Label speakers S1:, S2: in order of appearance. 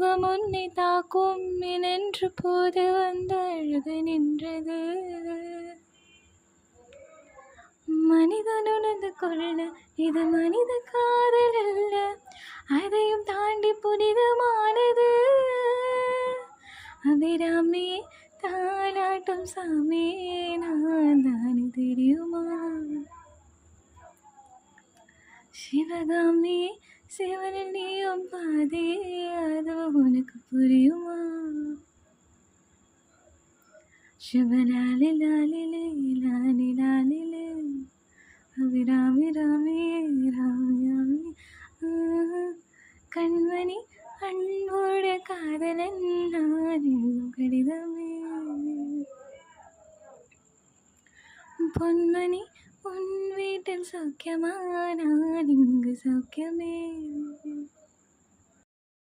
S1: சுகம் உன்னை தாக்கும் என்று போது வந்த அழுது நின்றது. மனிதன் உணர்ந்து கொள்ள இது மனித காதல் அல்ல, அதையும் தாண்டி புனிதமானது. அபிராமி தாலாட்டும் சாமி நான் தானே தெரியுமா? சிவகாமி சிவனில் நீயும் பாதே, அது உனக்கு புரியுமா? சிவலாலி லாலிலே லாலி லாலிலே அபிராமி ராமி ராமி ராமி. கண்மணி அன்போடு காதலன் நான் எழுதும் கடிதமே. பொன்மணி உன் வீட்டில் சௌக்கியமா? நான் இங்கு சௌக்கியமே.